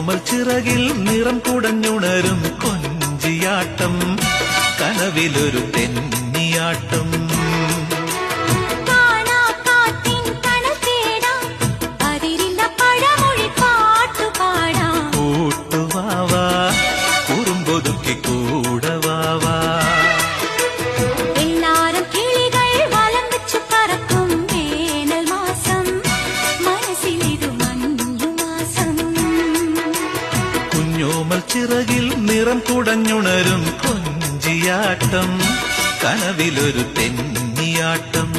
കുഞ്ഞോമൽ ചിറകിൽ നിറം കുടഞ്ഞുണരും കൊഞ്ചിയാട്ടം കനവിലൊരു തെന്നിയാട്ടം കൂട്ടുവാവാ കുറുമ്പൊതുക്കി കൂടവാവാ കുഞ്ഞോമൽ ചിറകിൽ നിറം കുടഞ്ഞുണരും കൊഞ്ചിയാട്ടം കനവിലൊരു തെന്നിയാട്ടം